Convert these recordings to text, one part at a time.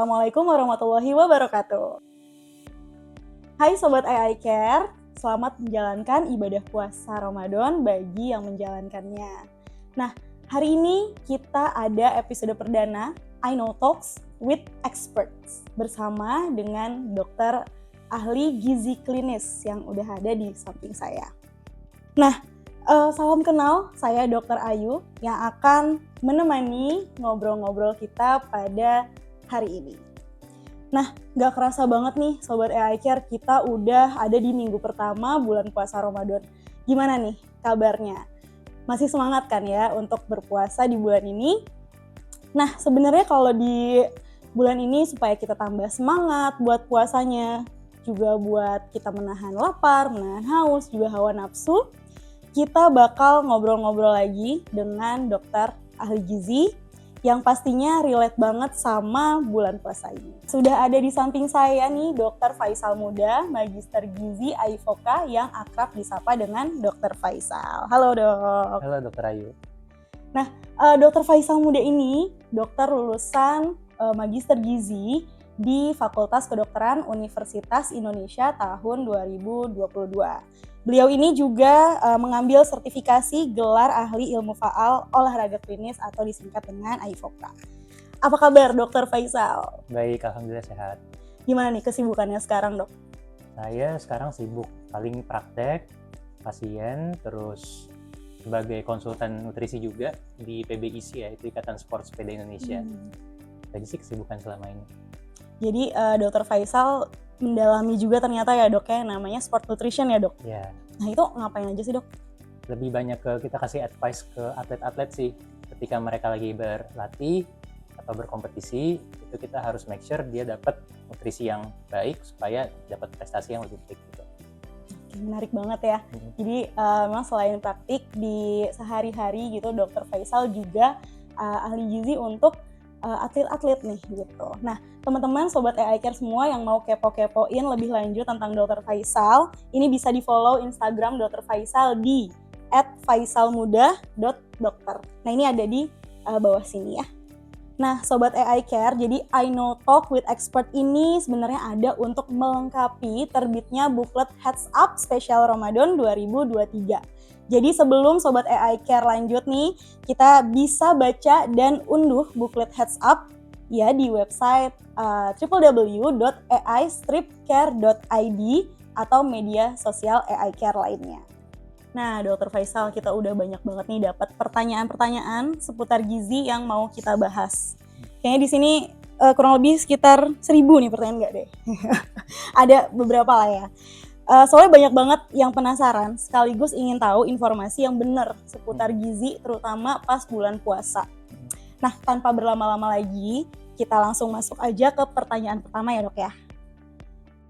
Assalamualaikum warahmatullahi wabarakatuh. Hai Sobat AI Care, selamat menjalankan ibadah puasa Ramadan bagi yang menjalankannya. Nah, hari ini kita ada episode perdana I Know Talks with Experts bersama dengan dokter ahli gizi klinis yang udah ada di samping saya. Nah, salam kenal, saya Dr. Ayu yang akan menemani ngobrol-ngobrol kita pada hari ini. Nah, gak kerasa banget nih Sobat AI Care, kita udah ada di minggu pertama bulan puasa Ramadan. Gimana nih kabarnya? Masih semangat kan ya untuk berpuasa di bulan ini? Nah, sebenarnya kalau di bulan ini supaya kita tambah semangat buat puasanya, juga buat kita menahan lapar, menahan haus, juga hawa nafsu, kita bakal ngobrol-ngobrol lagi dengan dokter ahli gizi yang pastinya relate banget sama bulan puasa ini. Sudah ada di samping saya nih Dr. Faisal Muda, Magister Gizi AIFOKA yang akrab disapa dengan Dr. Faisal. Halo dok. Halo Dr. Ayu. Nah, Dr. Faisal Muda ini dokter lulusan Magister Gizi di Fakultas Kedokteran Universitas Indonesia tahun 2022. Beliau ini juga mengambil sertifikasi gelar ahli ilmu faal olahraga klinis atau disingkat dengan AIFOKA. Apa kabar Dr. Faisal? Baik, alhamdulillah sehat. Gimana nih kesibukannya sekarang dok? Saya sekarang sibuk paling praktek, pasien, terus sebagai konsultan nutrisi juga di PBIC ya, itu Ikatan Sport Sepeda Indonesia. Jadi sih kesibukan selama ini. Jadi Dr. Faisal mendalami juga ternyata ya dok ya, namanya sport nutrition ya dok? Ya. Nah itu ngapain aja sih dok? Lebih banyak kita kasih advice ke atlet-atlet sih. Ketika mereka lagi berlatih atau berkompetisi, itu kita harus make sure dia dapat nutrisi yang baik supaya dapat prestasi yang lebih baik gitu. Oke, menarik banget ya. Jadi memang selain praktik di sehari-hari gitu, Dr. Faisal juga ahli gizi untuk atlet-atlet nih gitu. Nah, teman-teman Sobat AI Care semua yang mau kepo-kepoin lebih lanjut tentang Dr. Faisal, ini bisa di-follow Instagram Dr. Faisal di @faisalmuda.dokter. Nah, ini ada di bawah sini ya. Nah, Sobat AI Care, jadi I Know Talk with Expert ini sebenarnya ada untuk melengkapi terbitnya buklet Heads Up Spesial Ramadan 2023. Jadi sebelum Sobat AI Care lanjut nih, kita bisa baca dan unduh buklet Heads Up ya di website www.ai-care.id atau media sosial AI Care lainnya. Nah, Dr. Faisal, kita udah banyak banget nih dapat pertanyaan-pertanyaan seputar gizi yang mau kita bahas. Kayaknya di sini kurang lebih sekitar 1000 nih pertanyaan nggak deh? Ada beberapa lah ya. Soalnya banyak banget yang penasaran sekaligus ingin tahu informasi yang benar seputar gizi terutama pas bulan puasa. Nah, tanpa berlama-lama lagi, kita langsung masuk aja ke pertanyaan pertama ya dok ya.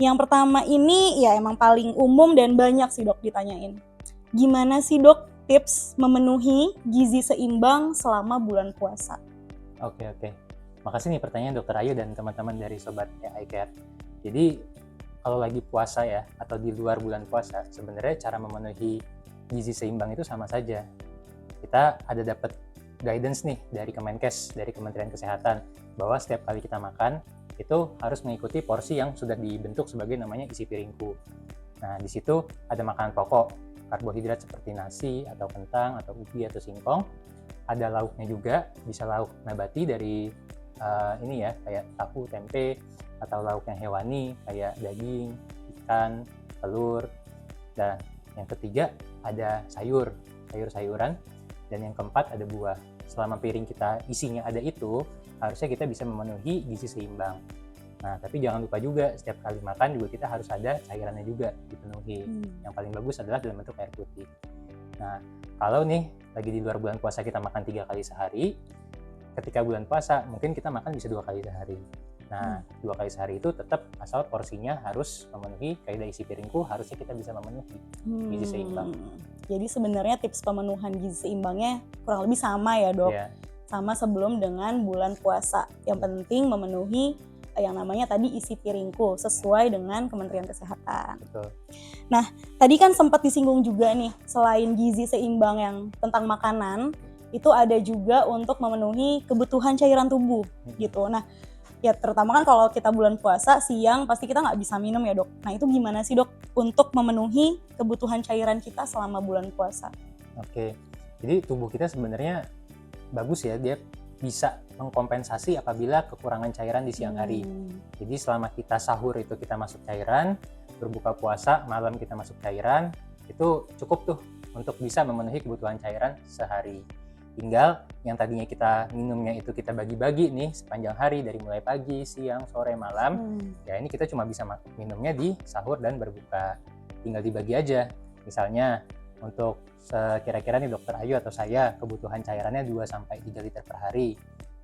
Yang pertama ini ya emang paling umum dan banyak sih dok ditanyain. Gimana sih dok tips memenuhi gizi seimbang selama bulan puasa? Oke. Makasih nih pertanyaan Dr. Ayu dan teman-teman dari Sobat AI Care. Jadi kalau lagi puasa ya, atau di luar bulan puasa, sebenarnya cara memenuhi gizi seimbang itu sama saja. Kita ada dapat guidance nih dari Kemenkes, dari Kementerian Kesehatan, bahwa setiap kali kita makan, itu harus mengikuti porsi yang sudah dibentuk sebagai namanya isi piringku. Nah, di situ ada makanan pokok, karbohidrat seperti nasi, atau kentang, atau ubi, atau singkong. Ada lauknya juga, bisa lauk nabati dari ini ya, kayak tahu, tempe, atau lauk yang hewani kayak daging, ikan, telur. Dan yang ketiga ada sayur-sayuran, dan yang keempat ada buah. Selama piring kita isinya ada itu, harusnya kita bisa memenuhi gizi seimbang. Nah, tapi jangan lupa juga setiap kali makan juga kita harus ada cairannya juga dipenuhi. Yang paling bagus adalah dalam bentuk air putih. Nah, kalau nih lagi di luar bulan puasa kita makan 3 kali sehari, ketika bulan puasa mungkin kita makan bisa 2 kali sehari. Nah, 2 kali sehari itu tetap asal porsinya harus memenuhi kaidah isi piringku, harusnya kita bisa memenuhi gizi seimbang. Jadi sebenarnya tips pemenuhan gizi seimbangnya kurang lebih sama ya dok? Yeah. Sama sebelum dengan bulan puasa. Yang penting memenuhi yang namanya tadi isi piringku sesuai dengan Kementerian Kesehatan. Betul. Nah, tadi kan sempat disinggung juga nih, selain gizi seimbang yang tentang makanan, itu ada juga untuk memenuhi kebutuhan cairan tubuh gitu. Nah, ya terutama kan kalau kita bulan puasa siang pasti kita nggak bisa minum ya dok. Nah itu gimana sih dok untuk memenuhi kebutuhan cairan kita selama bulan puasa? Oke, jadi tubuh kita sebenarnya bagus ya, dia bisa mengkompensasi apabila kekurangan cairan di siang hari. Jadi selama kita sahur itu kita masuk cairan, berbuka puasa malam kita masuk cairan, itu cukup tuh untuk bisa memenuhi kebutuhan cairan sehari. Tinggal yang tadinya kita minumnya itu kita bagi-bagi nih sepanjang hari dari mulai pagi, siang, sore, malam. Ya ini kita cuma bisa minumnya di sahur dan berbuka. Tinggal dibagi aja. Misalnya untuk kira-kira nih dokter Ayu atau saya kebutuhan cairannya 2-3 liter per hari.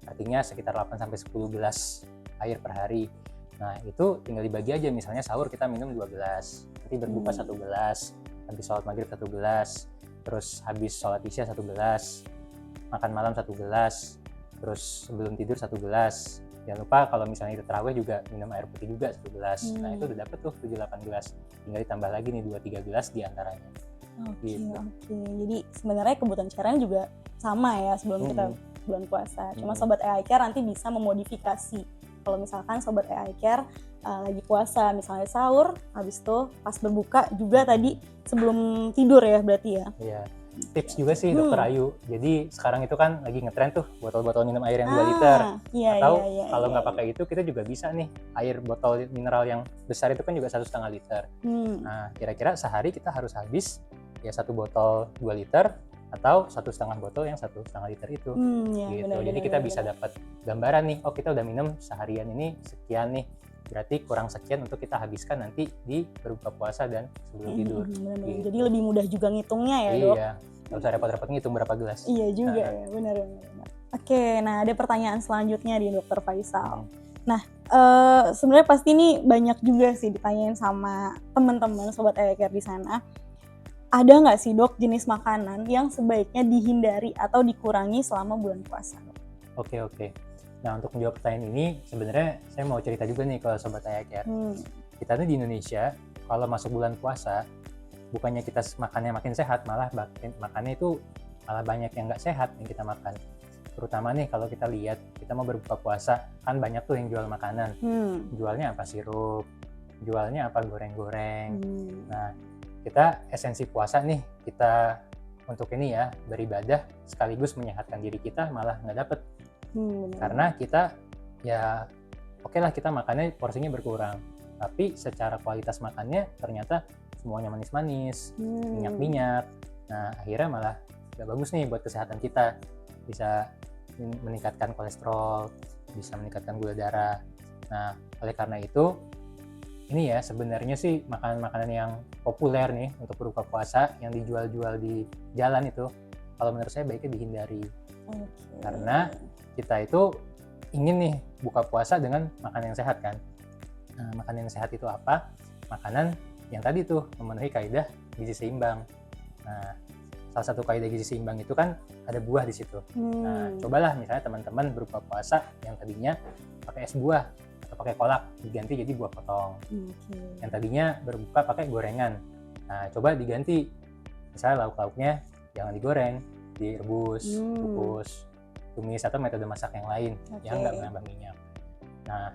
Artinya sekitar 8-10 gelas air per hari. Nah itu tinggal dibagi aja, misalnya sahur kita minum 2 gelas, nanti berbuka 1 gelas, habis sholat maghrib 1 gelas, terus habis sholat isya 1 gelas, makan malam 1 gelas, terus sebelum tidur 1 gelas. Jangan lupa kalau misalnya itu terawih juga minum air putih juga 1 gelas. Nah itu udah dapet tuh 7-8 gelas, tinggal ditambah lagi nih 2-3 gelas diantaranya. Oke. Jadi sebenarnya kebutuhan cairan juga sama ya sebelum kita bulan puasa. Cuma Sobat AI Care nanti bisa memodifikasi. Kalau misalkan Sobat AI Care lagi puasa, misalnya sahur, habis itu pas berbuka juga tadi sebelum tidur ya berarti ya? Iya. Tips juga sih dokter Ayu. Jadi sekarang itu kan lagi ngetren tuh botol-botol minum air yang 2 liter. Atau kalau nggak pakai itu kita juga bisa nih air botol mineral yang besar itu kan juga 1,5 liter. Nah kira-kira sehari kita harus habis ya 1 botol 2 liter atau 1,5 botol yang 1,5 liter itu. Gitu. Jadi kita bisa dapat gambaran nih, oh kita udah minum seharian ini sekian nih. Berarti kurang sekian untuk kita habiskan nanti di berbuka puasa dan sebelum tidur. Gitu. Jadi lebih mudah juga ngitungnya ya dok? Iya, nggak usah repot-repot ngitung berapa gelas. Iya juga ya, benar. Oke, nah ada pertanyaan selanjutnya di dokter Faisal. Nah, sebenarnya pasti ini banyak juga sih ditanyain sama teman-teman Sobat AI Care di sana. Ada nggak sih dok jenis makanan yang sebaiknya dihindari atau dikurangi selama bulan puasa? Oke. Nah untuk menjawab pertanyaan ini sebenarnya saya mau cerita juga nih ke Sobat AI Care. Kita nih di Indonesia kalau masuk bulan puasa bukannya kita makannya makin sehat, malah makannya itu malah banyak yang nggak sehat yang kita makan. Terutama nih kalau kita lihat kita mau berbuka puasa kan banyak tuh yang jual makanan. Jualnya apa sirup, jualnya apa goreng-goreng. Nah kita esensi puasa nih kita untuk ini ya beribadah sekaligus menyehatkan diri kita malah nggak dapet. Karena kita ya oke lah kita makannya porsinya berkurang, tapi secara kualitas makannya ternyata semuanya manis-manis, minyak-minyak. Nah akhirnya malah gak bagus nih buat kesehatan kita, bisa meningkatkan kolesterol, bisa meningkatkan gula darah. Nah oleh karena itu ini ya sebenarnya sih makanan-makanan yang populer nih untuk berbuka puasa yang dijual-jual di jalan itu kalau menurut saya baiknya dihindari. Karena kita itu ingin nih buka puasa dengan makanan yang sehat kan. Nah, makanan yang sehat itu apa? Makanan yang tadi tuh memenuhi kaidah gizi seimbang. Nah, salah satu kaidah gizi seimbang itu kan ada buah di situ. Nah, cobalah misalnya teman-teman berbuka puasa yang tadinya pakai es buah atau pakai kolak diganti jadi buah potong. Yang tadinya berbuka pakai gorengan. Nah, coba diganti misalnya lauk-lauknya jangan digoreng, direbus, kukus, tumis atau metode masak yang lain yang nggak menambah minyak. Nah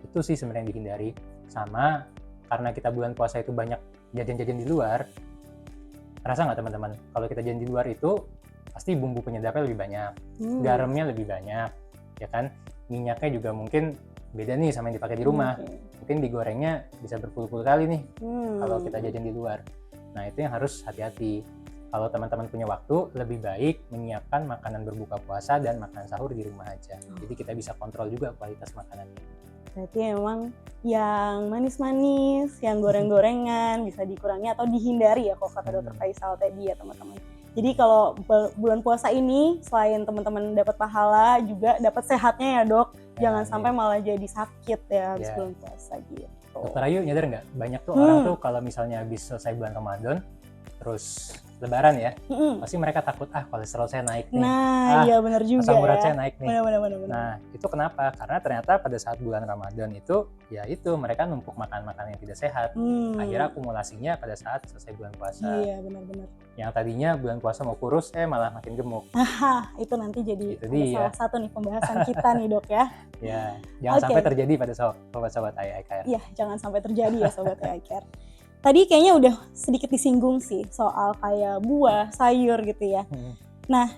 itu sih sebenarnya yang dihindari. Sama karena kita bulan puasa itu banyak jajan-jajan di luar, rasa nggak teman-teman kalau kita jajan di luar itu pasti bumbu penyedapnya lebih banyak, garamnya lebih banyak, ya kan, minyaknya juga mungkin beda nih sama yang dipakai di rumah. Mungkin digorengnya bisa berpuluh-puluh kali nih kalau kita jajan di luar. Nah itu yang harus hati-hati. Kalau teman-teman punya waktu, lebih baik menyiapkan makanan berbuka puasa dan makan sahur di rumah aja. Jadi kita bisa kontrol juga kualitas makanannya. Berarti emang yang manis-manis, yang goreng-gorengan bisa dikurangi atau dihindari ya kalau kata dokter Faisal tadi ya teman-teman. Jadi kalau bulan puasa ini selain teman-teman dapat pahala juga dapat sehatnya ya dok. Jangan sampai malah jadi sakit ya habis bulan puasa gitu. Dokter Ayu nyadar nggak? Banyak tuh orang tuh kalau misalnya habis selesai bulan Ramadan, terus Lebaran ya, Mm-mm. pasti mereka takut, kolesterol saya naik nih, Nah, iya benar juga asam urat ya. saya naik nih. Benar. Nah, itu kenapa? Karena ternyata pada saat bulan Ramadan itu, ya itu mereka numpuk makan makanan yang tidak sehat. Akhirnya akumulasinya pada saat selesai bulan puasa. Iya, benar. Yang tadinya bulan puasa mau kurus, malah makin gemuk. Itu nanti jadi Itu ada dia. salah satu nih pembahasan kita nih dok ya. Ya, jangan Oke. sampai terjadi pada sobat-sobat AI-Care. Iya, jangan sampai terjadi ya sobat AI Care. Tadi kayaknya udah sedikit disinggung sih soal kayak buah, sayur gitu ya. Nah,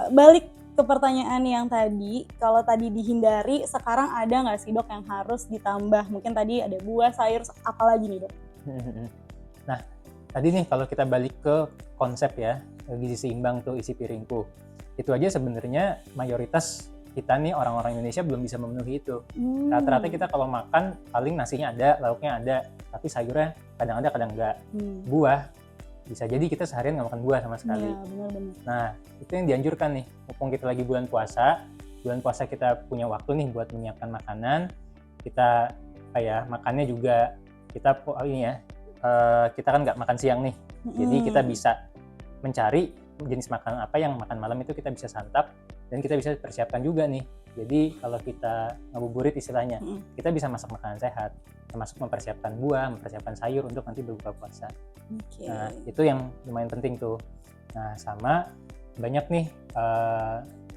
balik ke pertanyaan yang tadi, kalau tadi dihindari, sekarang ada nggak sih dok yang harus ditambah? Mungkin tadi ada buah, sayur, apalagi nih dok? Nah, tadi nih kalau kita balik ke konsep ya, gizi seimbang tuh isi piringku. Itu aja sebenarnya mayoritas kita nih orang-orang Indonesia belum bisa memenuhi itu. Rata-rata kita kalau makan paling nasinya ada, lauknya ada, tapi sayurnya kadang ada kadang enggak. Buah bisa jadi kita seharian nggak makan buah sama sekali. Iya, benar. Nah, itu yang dianjurkan nih. Mumpung kita lagi bulan puasa kita punya waktu nih buat menyiapkan makanan. Kita kayak makannya juga kita kita kan nggak makan siang nih. Jadi kita bisa mencari jenis makanan apa yang makan malam itu kita bisa santap dan kita bisa persiapkan juga nih. Jadi kalau kita ngabuburit istilahnya, kita bisa masak makanan sehat, termasuk mempersiapkan buah, mempersiapkan sayur untuk nanti berbuka puasa. Nah, itu yang lumayan penting tuh. Nah, sama banyak nih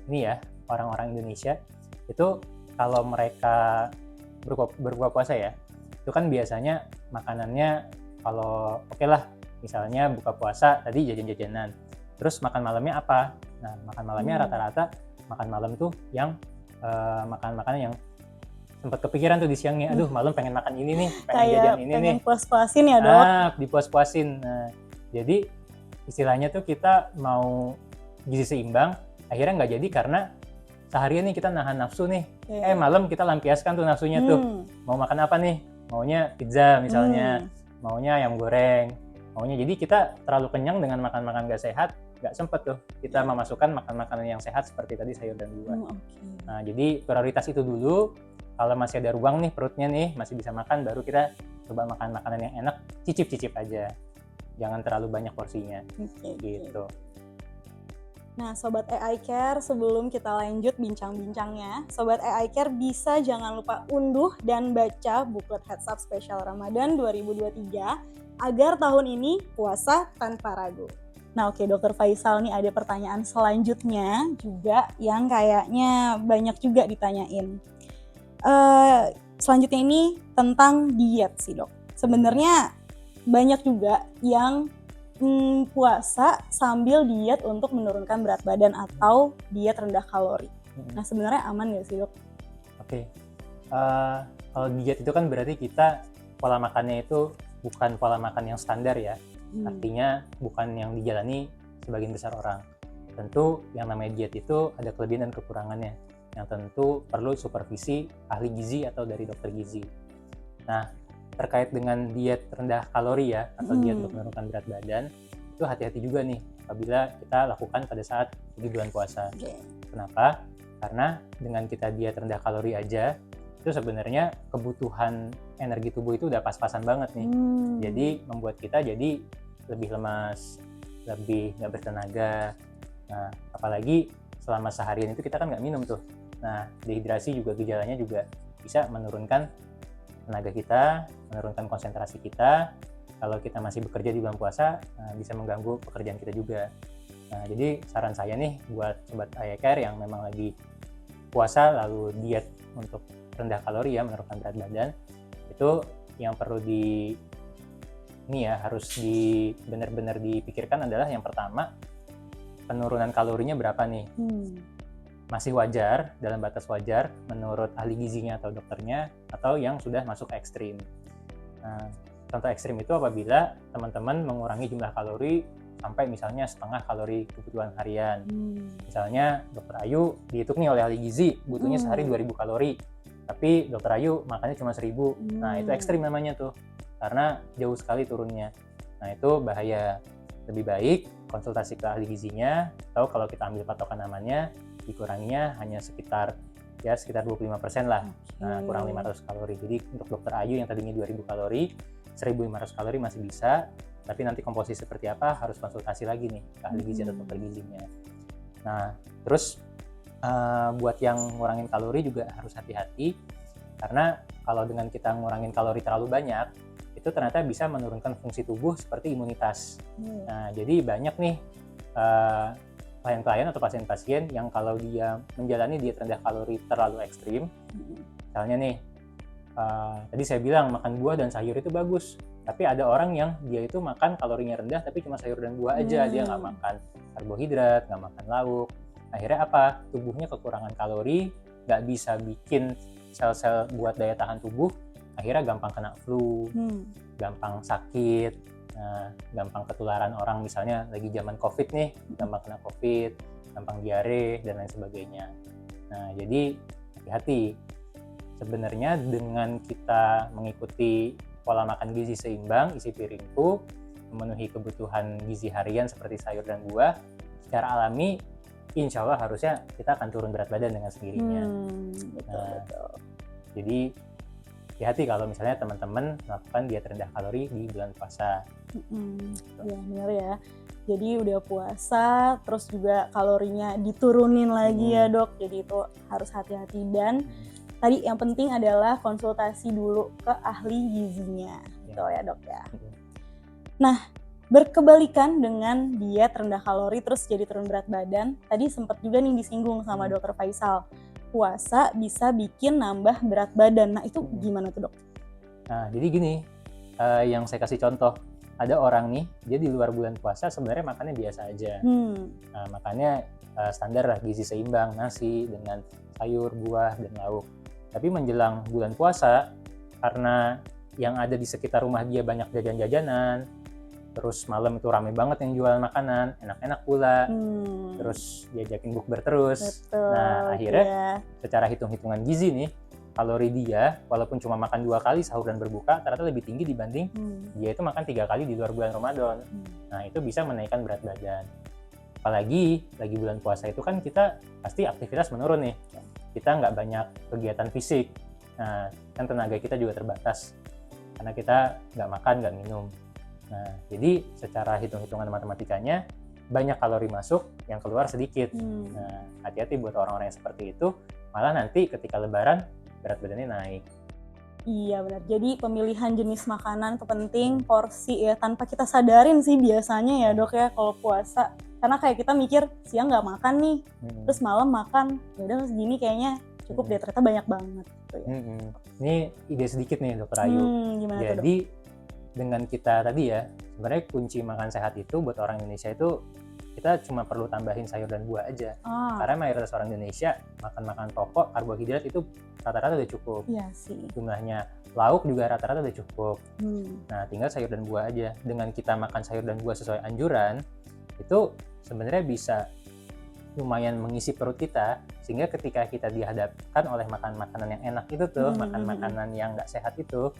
ini ya orang-orang Indonesia itu kalau mereka berbuka puasa ya, itu kan biasanya makanannya kalau oke lah, misalnya buka puasa tadi jajan-jajanan. Terus makan malamnya apa? Nah, makan malamnya rata-rata makan malam tuh yang makan-makanan yang sempat kepikiran tuh di siangnya, aduh malam pengen makan ini nih, pengen jajan ini nih. Pengen puas-puasin ya dok? Dipuas-puasin. Nah, jadi istilahnya tuh kita mau gizi seimbang, akhirnya nggak jadi karena seharian nih kita nahan nafsu nih. Malam kita lampiaskan tuh nafsunya tuh. Mau makan apa nih? Maunya pizza misalnya, maunya ayam goreng, maunya. Jadi kita terlalu kenyang dengan makan-makan nggak sehat, nggak sempet tuh kita memasukkan makanan yang sehat seperti tadi sayur dan buah. Nah, jadi prioritas itu dulu. Kalau masih ada ruang nih perutnya nih, masih bisa makan, baru kita coba makan makanan yang enak, cicip-cicip aja. Jangan terlalu banyak porsinya. Gitu. Nah, Sobat AI Care, sebelum kita lanjut bincang-bincangnya, Sobat AI Care bisa jangan lupa unduh dan baca buklet Heads Up Spesial Ramadan 2023 agar tahun ini puasa tanpa ragu. Nah, oke Dokter Faisal, nih ada pertanyaan selanjutnya juga yang kayaknya banyak juga ditanyain. Selanjutnya ini tentang diet sih dok. Sebenarnya banyak juga yang puasa sambil diet untuk menurunkan berat badan atau diet rendah kalori. Nah, sebenarnya aman nggak sih dok? Oke. Kalau diet itu kan berarti kita pola makannya itu bukan pola makan yang standar ya. Artinya bukan yang dijalani sebagian besar orang. Tentu yang namanya diet itu ada kelebihan dan kekurangannya, yang tentu perlu supervisi ahli gizi atau dari dokter gizi. Nah, terkait dengan diet rendah kalori ya, atau diet untuk menurunkan berat badan, itu hati-hati juga nih apabila kita lakukan pada saat di bulan puasa. Kenapa? Karena dengan kita diet rendah kalori aja, itu sebenarnya kebutuhan energi tubuh itu udah pas-pasan banget nih. Jadi membuat kita jadi lebih lemas, lebih nggak bertenaga. Nah, apalagi selama seharian itu kita kan nggak minum tuh. Nah, dehidrasi juga gejalanya juga bisa menurunkan tenaga kita, menurunkan konsentrasi kita. Kalau kita masih bekerja di bulan puasa, bisa mengganggu pekerjaan kita juga. Nah, jadi saran saya nih buat sobat AI-Care yang memang lagi puasa lalu diet untuk rendah kalori ya, menurunkan berat badan, itu yang perlu harus benar-benar dipikirkan adalah yang pertama, penurunan kalorinya berapa nih? Masih wajar, dalam batas wajar menurut ahli gizinya atau dokternya, atau yang sudah masuk ekstrim. Nah, contoh ekstrim itu apabila teman-teman mengurangi jumlah kalori sampai misalnya setengah kalori kebutuhan harian. Misalnya dokter Ayu dihitung nih oleh ahli gizi, butuhnya sehari 2000 kalori, tapi dokter Ayu makannya cuma 1000. Nah, itu ekstrim namanya tuh, karena jauh sekali turunnya. Nah, itu bahaya. Lebih baik konsultasi ke ahli gizinya, atau kalau kita ambil patokan namanya, dikuranginya hanya sekitar 25% lah. Nah, kurang 500 kalori. Jadi untuk dokter Ayu yang tadinya 2000 kalori, 1.500 kalori masih bisa, tapi nanti komposisi seperti apa harus konsultasi lagi nih ke ahli gizi atau dokter gizinya. Nah, terus buat yang ngurangin kalori juga harus hati-hati, karena kalau dengan kita ngurangin kalori terlalu banyak, itu ternyata bisa menurunkan fungsi tubuh seperti imunitas. Nah, jadi banyak nih klien-klien atau pasien-pasien yang kalau dia menjalani diet rendah kalori terlalu ekstrim, misalnya nih, tadi saya bilang makan buah dan sayur itu bagus, tapi ada orang yang dia itu makan kalorinya rendah tapi cuma sayur dan buah aja, dia nggak makan karbohidrat, nggak makan lauk. Akhirnya apa? Tubuhnya kekurangan kalori, nggak bisa bikin sel-sel buat daya tahan tubuh, akhirnya gampang kena flu, gampang sakit, gampang ketularan orang, misalnya lagi zaman COVID nih, gampang kena COVID, gampang diare, dan lain sebagainya. Nah, jadi hati-hati. Sebenarnya dengan kita mengikuti pola makan gizi seimbang, isi piringku, memenuhi kebutuhan gizi harian seperti sayur dan buah, secara alami, insya Allah harusnya kita akan turun berat badan dengan sendirinya. Betul. Jadi hati-hati kalau misalnya teman-teman melakukan diet rendah kalori di bulan puasa. Ya benar ya. Jadi udah puasa, terus juga kalorinya diturunin lagi ya dok. Jadi itu harus hati-hati, dan tadi yang penting adalah konsultasi dulu ke ahli gizinya, gitu ya dok ya. Nah, berkebalikan dengan diet rendah kalori terus jadi turun berat badan, tadi sempat juga nih disinggung sama dokter Faisal, puasa bisa bikin nambah berat badan. Nah itu gimana tuh dok? Nah jadi gini, yang saya kasih contoh, ada orang nih, dia di luar bulan puasa sebenarnya makannya biasa aja. Nah, makannya standar lah, gizi seimbang, nasi dengan sayur, buah, dan lauk. Tapi menjelang bulan puasa, karena yang ada di sekitar rumah dia banyak jajan-jajanan, terus malam itu rame banget yang jualan makanan, enak-enak pula, terus diajakin bukber terus. Betul, Nah akhirnya secara hitung-hitungan gizi nih, kalori dia walaupun cuma makan 2 kali sahur dan berbuka, ternyata lebih tinggi dibanding dia itu makan 3 kali di luar bulan Ramadan. Nah itu bisa menaikkan berat badan. Apalagi lagi bulan puasa itu kan kita pasti aktivitas menurun nih, kita nggak banyak kegiatan fisik. Nah kan tenaga kita juga terbatas karena kita nggak makan, nggak minum. Nah jadi secara hitung-hitungan matematikanya banyak kalori masuk, yang keluar sedikit. Nah hati-hati buat orang-orang yang seperti itu, malah nanti ketika lebaran berat badannya naik. Iya benar. Jadi pemilihan jenis makanan itu penting, porsi ya, tanpa kita sadarin sih biasanya ya dok ya kalau puasa. Karena kayak kita mikir siang nggak makan nih, terus malam makan, ya udah segini kayaknya cukup deh, ternyata banyak banget. Gitu ya. Ini ide sedikit nih dokter Ayu. Gimana jadi tuh, dok? Dengan kita tadi ya, sebenarnya kunci makan sehat itu buat orang Indonesia itu kita cuma perlu tambahin sayur dan buah aja. Karena mayoritas orang Indonesia makan makanan pokok, karbohidrat itu rata-rata udah cukup. Iya sih. Jumlahnya lauk juga rata-rata udah cukup. Nah tinggal sayur dan buah aja. Dengan kita makan sayur dan buah sesuai anjuran, itu sebenarnya bisa lumayan mengisi perut kita, sehingga ketika kita dihadapkan oleh makan makanan yang enak itu tuh, makan makanan yang nggak sehat itu,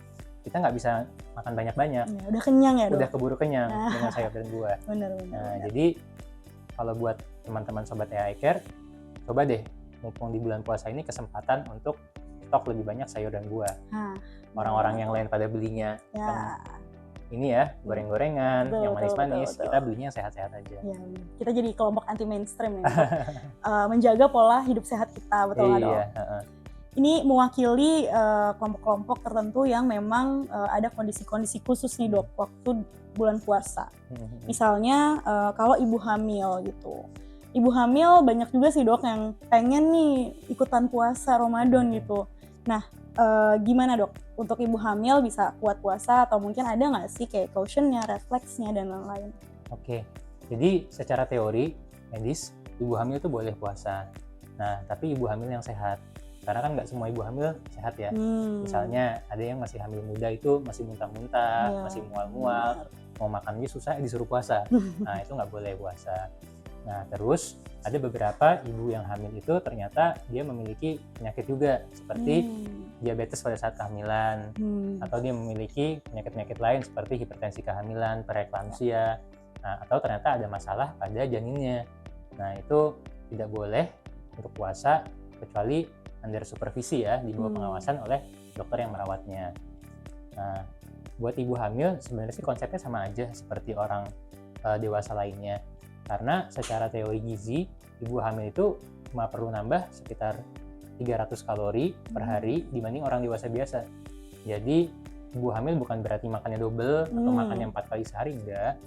kita nggak bisa makan banyak-banyak. Ya, udah kenyang ya dok? Udah keburu kenyang dengan sayur dan buah. Benar. Jadi kalau buat teman-teman sobat AI Care, coba deh mumpung di bulan puasa ini kesempatan untuk stok lebih banyak sayur dan buah. Orang-orang yang lain pada belinya ini ya, goreng-gorengan, yang manis-manis, kita belinya sehat-sehat aja. Ya, kita jadi kelompok anti mainstream ya, menjaga pola hidup sehat kita, betul nggak dok? Ini mewakili kelompok-kelompok tertentu yang memang ada kondisi-kondisi khusus nih dok waktu bulan puasa. Misalnya kalau ibu hamil gitu. Ibu hamil banyak juga sih dok yang pengen nih ikutan puasa Ramadan gitu. Nah gimana dok untuk ibu hamil bisa kuat puasa, atau mungkin ada nggak sih kayak cautionnya, refleksnya, dan lain-lain? Oke, jadi secara teori medis ibu hamil itu boleh puasa. Nah tapi ibu hamil yang sehat. Karena kan nggak semua ibu hamil sehat ya. Misalnya ada yang masih hamil muda itu masih muntah-muntah, masih mual-mual, mau makan aja susah disuruh puasa. Nah itu nggak boleh puasa. Nah terus ada beberapa ibu yang hamil itu ternyata dia memiliki penyakit juga, seperti diabetes pada saat kehamilan, atau dia memiliki penyakit-penyakit lain seperti hipertensi kehamilan, preeklamsia, atau ternyata ada masalah pada janinnya. Nah itu tidak boleh untuk puasa kecuali under supervisi ya, di bawah pengawasan oleh dokter yang merawatnya. Nah, buat ibu hamil sebenarnya sih konsepnya sama aja seperti orang dewasa lainnya. Karena secara teori gizi, ibu hamil itu cuma perlu nambah sekitar 300 kalori per hari dibanding orang dewasa biasa. Jadi ibu hamil bukan berarti makannya double atau makannya 4 kali sehari, enggak.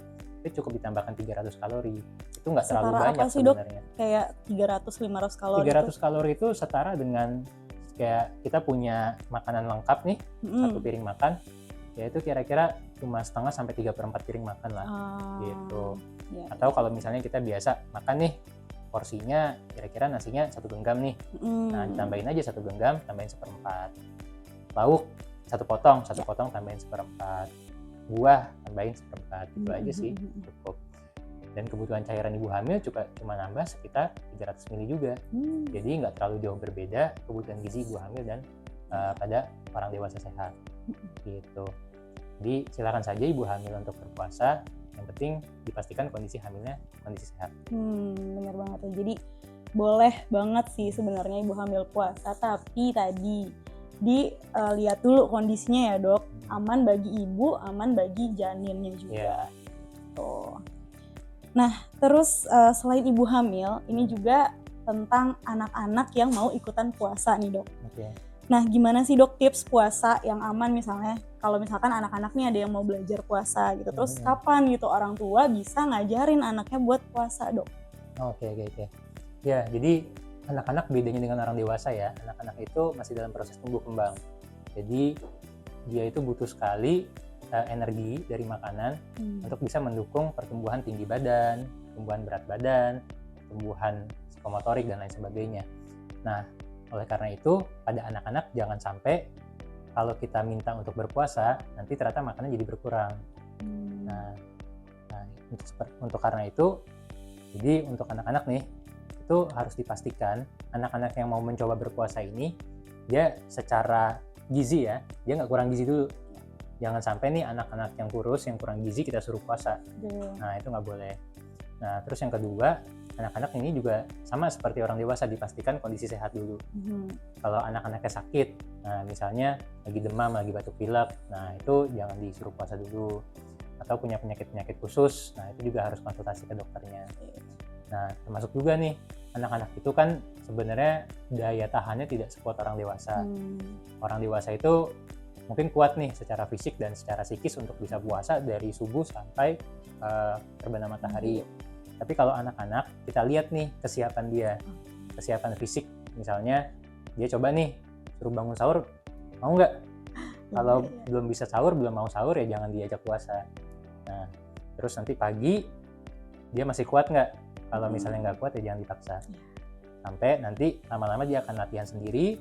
Itu cukup ditambahkan 300 kalori. Itu nggak terlalu Setara banyak apa sih, Dok? sebenarnya. Kayak 300-500 kalori 300 kalori itu setara dengan kayak kita punya makanan lengkap nih, satu piring makan, yaitu kira-kira cuma setengah sampai 3/4 piring makan lah, gitu. Ya. Atau kalau misalnya kita biasa makan nih, porsinya kira-kira nasinya 1 genggam nih, nah ditambahin aja 1 genggam, tambahin 1/4. Lauk 1 potong tambahin 1/4. Buah tambahin 1/4, itu aja sih, cukup. Dan kebutuhan cairan ibu hamil juga cuma nambah sekitar 300 ml juga. Jadi nggak terlalu jauh berbeda kebutuhan gizi ibu hamil dan pada orang dewasa sehat. Gitu. Jadi silakan saja ibu hamil untuk berpuasa, yang penting dipastikan kondisi hamilnya kondisi sehat. Benar banget ya. Jadi boleh banget sih sebenarnya ibu hamil puasa, tapi tadi dilihat dulu kondisinya ya, Dok. Aman bagi ibu, aman bagi janinnya juga. Tuh. Nah, terus selain ibu hamil, ini juga tentang anak-anak yang mau ikutan puasa nih, Dok. Nah, gimana sih, Dok, tips puasa yang aman misalnya kalau misalkan anak-anak nih ada yang mau belajar puasa gitu. Terus kapan gitu orang tua bisa ngajarin anaknya buat puasa, Dok? Oke. Ya, jadi anak-anak bedanya dengan orang dewasa ya. Anak-anak itu masih dalam proses tumbuh kembang. Jadi dia itu butuh sekali energi dari makanan untuk bisa mendukung pertumbuhan tinggi badan, pertumbuhan berat badan, pertumbuhan psikomotorik dan lain sebagainya. Nah, oleh karena itu pada anak-anak jangan sampai kalau kita minta untuk berpuasa nanti ternyata makannya jadi berkurang. Nah untuk karena itu, jadi untuk anak-anak nih itu harus dipastikan anak-anak yang mau mencoba berpuasa ini dia secara gizi ya, dia nggak kurang gizi dulu. Jangan sampai nih anak-anak yang kurus, yang kurang gizi kita suruh puasa. Nah, itu nggak boleh. Nah, terus yang kedua, anak-anak ini juga sama seperti orang dewasa, dipastikan kondisi sehat dulu. Kalau anak-anaknya sakit, nah misalnya lagi demam, lagi batuk pilek, nah itu jangan disuruh puasa dulu. Atau punya penyakit-penyakit khusus, nah itu juga harus konsultasi ke dokternya. Nah, termasuk juga nih, anak-anak itu kan sebenarnya daya tahannya tidak sekuat orang dewasa. Orang dewasa itu mungkin kuat nih secara fisik dan secara psikis untuk bisa puasa dari subuh sampai terbenam matahari. Tapi kalau anak-anak, kita lihat nih kesiapan dia, kesiapan fisik. Misalnya dia coba nih suruh bangun sahur, mau nggak? Kalau belum bisa sahur, belum mau sahur ya jangan diajak puasa. Nah, terus nanti pagi dia masih kuat nggak? Kalau misalnya nggak kuat ya jangan dipaksa. Sampai nanti lama-lama dia akan latihan sendiri,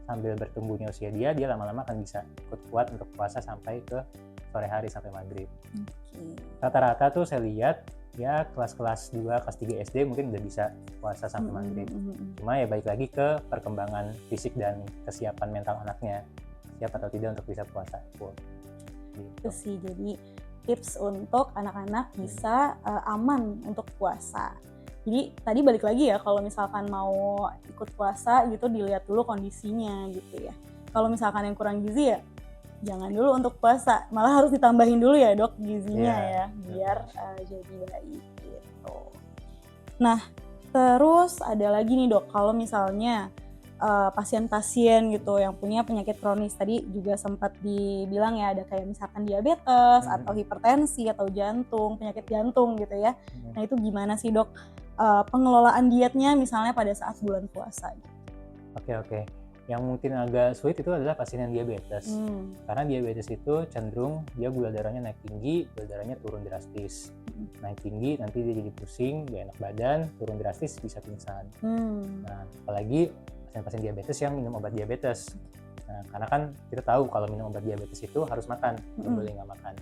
sambil bertumbuhnya usia dia lama-lama akan bisa ikut kuat untuk puasa sampai ke sore hari sampai maghrib. Rata-rata tuh saya lihat ya kelas-kelas 2, kelas 3 SD mungkin udah bisa puasa sampai maghrib. Cuma ya balik lagi ke perkembangan fisik dan kesiapan mental anaknya, siap atau tidak untuk bisa puasa. Gitu. Itu sih jadi tips untuk anak-anak bisa aman untuk puasa. Jadi tadi balik lagi ya, kalau misalkan mau ikut puasa gitu dilihat dulu kondisinya gitu ya. Kalau misalkan yang kurang gizi ya jangan dulu untuk puasa, malah harus ditambahin dulu ya, Dok, gizinya ya biar jadi baik gitu. Nah, terus ada lagi nih, Dok, kalau misalnya pasien-pasien gitu yang punya penyakit kronis, tadi juga sempat dibilang ya ada kayak misalkan diabetes atau hipertensi atau jantung, penyakit jantung gitu ya. Nah, itu gimana sih, Dok, pengelolaan dietnya misalnya pada saat bulan puasa? Oke. Yang mungkin agak sulit itu adalah pasien yang diabetes. Karena diabetes itu cenderung dia gula darahnya naik tinggi, gula darahnya turun drastis. Naik tinggi nanti dia jadi pusing, gak enak badan, turun drastis bisa pingsan. Nah, apalagi pasien-pasien diabetes yang minum obat diabetes. Nah, karena kan kita tahu kalau minum obat diabetes itu harus makan, nggak boleh nggak makan.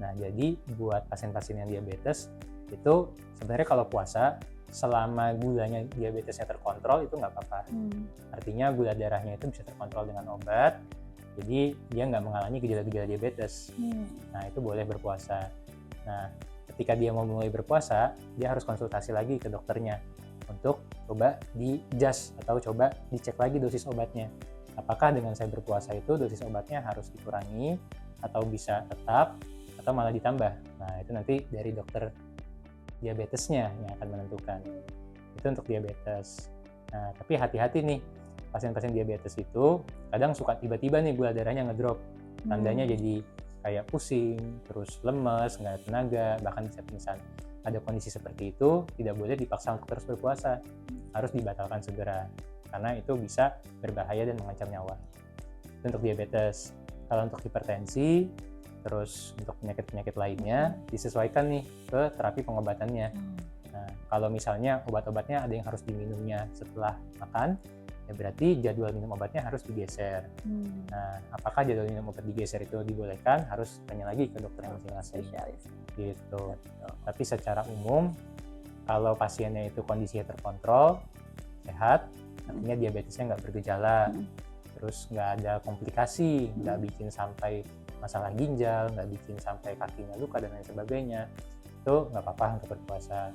Nah, jadi buat pasien-pasien yang diabetes itu sebenarnya kalau puasa selama gulanya diabetesnya terkontrol itu nggak apa-apa. Artinya gula darahnya itu bisa terkontrol dengan obat, jadi dia nggak mengalami gejala-gejala diabetes. Nah, itu boleh berpuasa. Nah, ketika dia mau mulai berpuasa, dia harus konsultasi lagi ke dokternya untuk coba di-adjust atau coba dicek lagi dosis obatnya. Apakah dengan saya berpuasa itu dosis obatnya harus dikurangi atau bisa tetap, atau malah ditambah. Nah, itu nanti dari dokter diabetesnya yang akan menentukan. Itu untuk diabetes. Nah, tapi hati-hati nih, pasien-pasien diabetes itu kadang suka tiba-tiba nih gula darahnya ngedrop. Tandanya jadi kayak pusing, terus lemes, nggak ada tenaga, bahkan bisa pingsan. Ada kondisi seperti itu, tidak boleh dipaksa untuk terus berpuasa. Harus dibatalkan segera, karena itu bisa berbahaya dan mengancam nyawa. Itu untuk diabetes. Kalau untuk hipertensi, terus untuk penyakit-penyakit lainnya, disesuaikan nih ke terapi pengobatannya. Nah, kalau misalnya obat-obatnya ada yang harus diminumnya setelah makan, ya berarti jadwal minum obatnya harus digeser. Nah, apakah jadwal minum obat digeser itu dibolehkan? Harus tanya lagi ke dokter yang masing-masing. Spesialis. Gitu. Tapi secara umum, kalau pasiennya itu kondisinya terkontrol, sehat, artinya diabetesnya nggak bergejala, terus nggak ada komplikasi, nggak bikin sampai masalah ginjal, nggak bikin sampai kakinya luka dan lain sebagainya, itu nggak apa-apa untuk berpuasa.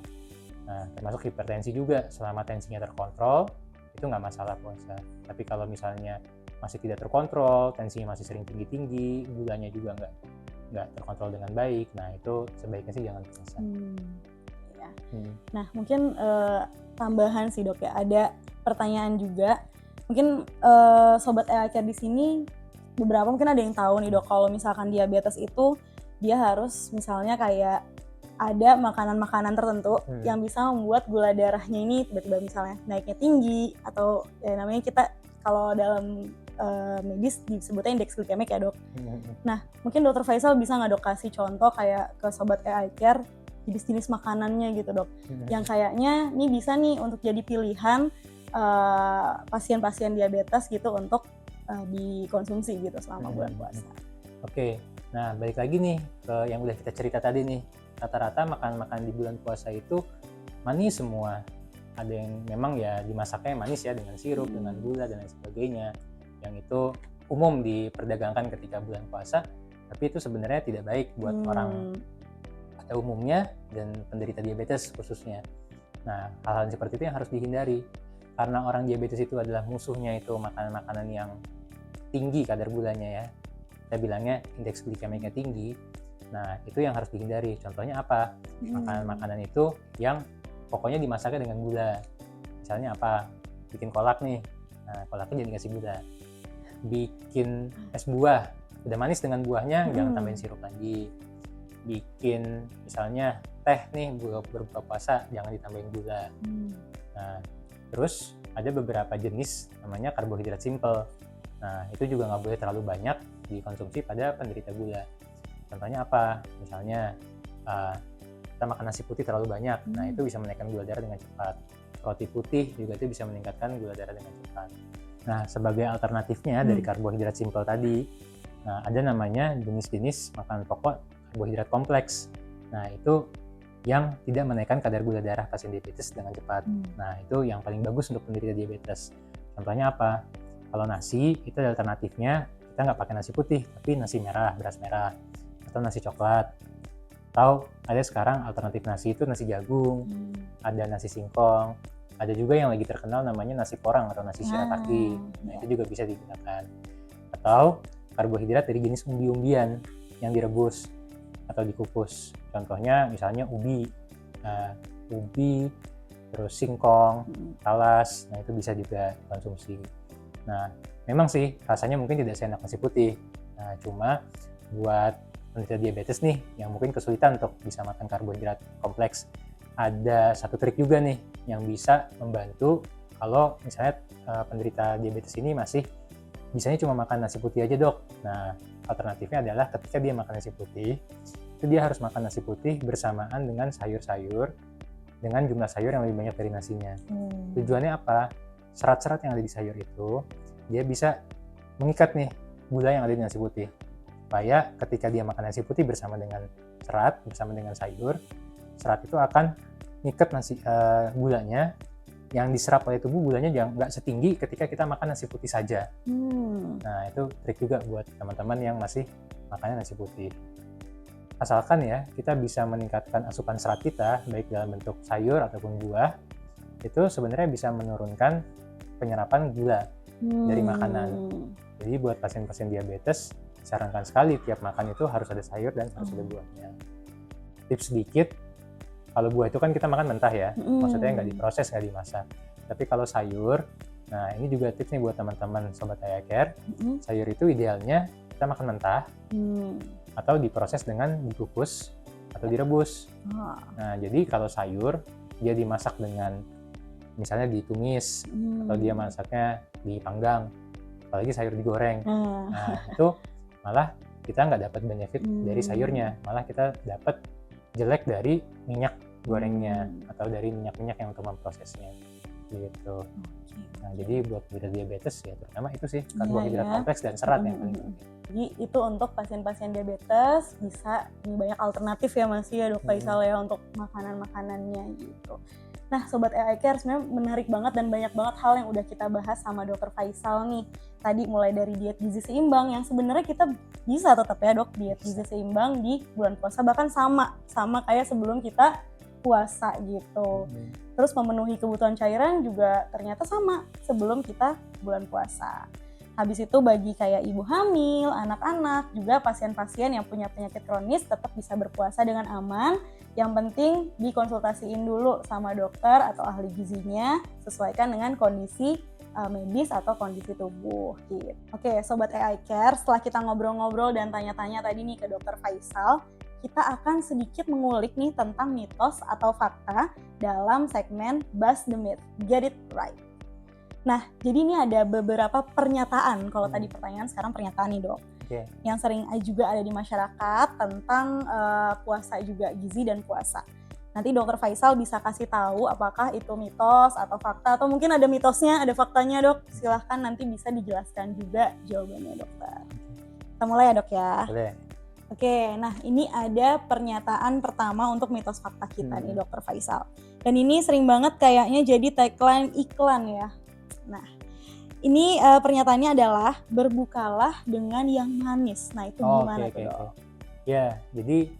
Nah, termasuk hipertensi juga, selama tensinya terkontrol, itu nggak masalah puasa. Tapi kalau misalnya masih tidak terkontrol, tensinya masih sering tinggi-tinggi, gulanya juga nggak terkontrol dengan baik, nah itu sebaiknya sih jangan puasa. Ya. Nah, mungkin tambahan sih dok ya, ada pertanyaan juga. Mungkin sobat EACare di sini beberapa mungkin ada yang tahu nih dok, kalau misalkan diabetes itu dia harus misalnya kayak ada makanan-makanan tertentu yang bisa membuat gula darahnya ini tiba-tiba misalnya naiknya tinggi, atau ya namanya kita kalau dalam medis disebutnya indeks glikemik ya dok. Nah, mungkin dokter Faisal bisa nggak dok kasih contoh kayak ke sobat EACare jenis-jenis makanannya gitu dok, yang kayaknya ini bisa nih untuk jadi pilihan pasien-pasien diabetes gitu untuk dikonsumsi gitu selama bulan puasa. Oke, nah balik lagi nih ke yang udah kita cerita tadi nih. Rata-rata makan-makan di bulan puasa itu manis semua. Ada yang memang ya dimasaknya manis ya, dengan sirup, dengan gula dan lain sebagainya. Yang itu umum diperdagangkan ketika bulan puasa, tapi itu sebenarnya tidak baik buat orang pada umumnya dan penderita diabetes khususnya. Nah, hal-hal seperti itu yang harus dihindari. Karena orang diabetes itu adalah musuhnya itu makanan-makanan yang tinggi kadar gulanya ya. Kita bilangnya indeks glikemiknya tinggi. Nah, itu yang harus dihindari. Contohnya apa? Makanan-makanan itu yang pokoknya dimasaknya dengan gula. Misalnya apa? Bikin kolak nih. Nah, kolaknya jadi kasih gula. Bikin es buah. Udah manis dengan buahnya, jangan tambahin sirup lagi. Bikin misalnya teh nih, berbuka puasa, jangan ditambahin gula. Nah, terus ada beberapa jenis namanya karbohidrat simple. Nah, itu juga nggak boleh terlalu banyak dikonsumsi pada penderita gula. Contohnya apa? Misalnya kita makan nasi putih terlalu banyak, nah itu bisa menaikkan gula darah dengan cepat. Roti putih juga itu bisa meningkatkan gula darah dengan cepat. Nah, sebagai alternatifnya dari karbohidrat simple tadi, nah ada namanya jenis-jenis makanan pokok karbohidrat kompleks. Nah, itu yang tidak menaikkan kadar gula darah pasien diabetes dengan cepat. Nah, itu yang paling bagus untuk penderita diabetes. Contohnya apa? Kalau nasi, itu alternatifnya kita nggak pakai nasi putih, tapi nasi merah, beras merah, atau nasi coklat. Atau ada sekarang alternatif nasi itu nasi jagung, ada nasi singkong, ada juga yang lagi terkenal namanya nasi porang atau nasi shirataki. Nah, itu juga bisa digunakan. Atau karbohidrat dari jenis umbi-umbian yang direbus atau dikukus. Contohnya misalnya ubi, terus singkong, talas, nah itu bisa juga konsumsi. Nah, memang sih rasanya mungkin tidak seenak nasi putih. Nah, cuma buat penderita diabetes nih yang mungkin kesulitan untuk bisa makan karbohidrat kompleks, ada satu trik juga nih yang bisa membantu kalau misalnya penderita diabetes ini masih bisanya cuma makan nasi putih aja dok. Nah, alternatifnya adalah ketika dia makan nasi putih, itu dia harus makan nasi putih bersamaan dengan sayur-sayur dengan jumlah sayur yang lebih banyak dari nasinya. Tujuannya apa? Serat-serat yang ada di sayur itu dia bisa mengikat nih gula yang ada di nasi putih. Supaya ketika dia makan nasi putih bersama dengan serat, bersama dengan sayur, serat itu akan ngikat gulanya, yang diserap oleh tubuh gulanya nggak setinggi ketika kita makan nasi putih saja. Nah, itu trik juga buat teman-teman yang masih makannya nasi putih. Asalkan ya, kita bisa meningkatkan asupan serat kita, baik dalam bentuk sayur ataupun buah, itu sebenarnya bisa menurunkan penyerapan gula dari makanan. Jadi buat pasien-pasien diabetes, disarankan sekali tiap makan itu harus ada sayur dan harus ada buahnya. Tips sedikit, kalau buah itu kan kita makan mentah ya, maksudnya nggak diproses, nggak dimasak. Tapi kalau sayur, nah ini juga tips nih buat teman-teman Sobat AI Care, sayur itu idealnya kita makan mentah atau diproses dengan dikukus atau direbus. Nah jadi kalau sayur, dia dimasak dengan misalnya ditumis atau dia masaknya dipanggang, apalagi sayur digoreng. Nah itu malah kita nggak dapat benefit dari sayurnya, malah kita dapat jelek dari minyak gorengnya atau dari minyak-minyak yang untuk memprosesnya gitu. Nah jadi buat penderita diabetes ya terutama itu sih karbohidrat kompleks dan serat yang paling penting. Jadi itu untuk pasien-pasien diabetes bisa banyak alternatif ya Mas ya Dok Faisal ya untuk makanan-makanannya gitu. Nah Sobat AI Care sebenarnya menarik banget dan banyak banget hal yang udah kita bahas sama Dr. Faisal nih. Tadi mulai dari diet gizi seimbang yang sebenarnya kita bisa tetap ya Dok diet gizi seimbang di bulan puasa, bahkan sama kayak sebelum kita puasa gitu. Terus memenuhi kebutuhan cairan juga ternyata sama sebelum kita bulan puasa. Habis itu bagi kayak ibu hamil, anak-anak, juga pasien-pasien yang punya penyakit kronis tetap bisa berpuasa dengan aman. Yang penting dikonsultasiin dulu sama dokter atau ahli gizinya, sesuaikan dengan kondisi medis atau kondisi tubuh gitu. Oke, Sobat AI Care, setelah kita ngobrol-ngobrol dan tanya-tanya tadi nih ke Dr. Faisal, kita akan sedikit mengulik nih tentang mitos atau fakta dalam segmen Bust the Myth, Get It Right. Nah, jadi ini ada beberapa pernyataan, kalau tadi pertanyaan sekarang pernyataan nih Dok. Yang sering juga ada di masyarakat tentang puasa juga, gizi dan puasa. Nanti Dr. Faisal bisa kasih tahu apakah itu mitos atau fakta, atau mungkin ada mitosnya, ada faktanya Dok. Silahkan nanti bisa dijelaskan juga jawabannya dokter. Kita mulai ya Dok ya. Boleh. Oke, nah ini ada pernyataan pertama untuk mitos fakta kita nih Dr. Faisal. Dan ini sering banget kayaknya jadi tagline iklan ya. Nah, ini pernyataannya adalah berbukalah dengan yang manis. Nah, itu gimana tuh Dok? Ya, jadi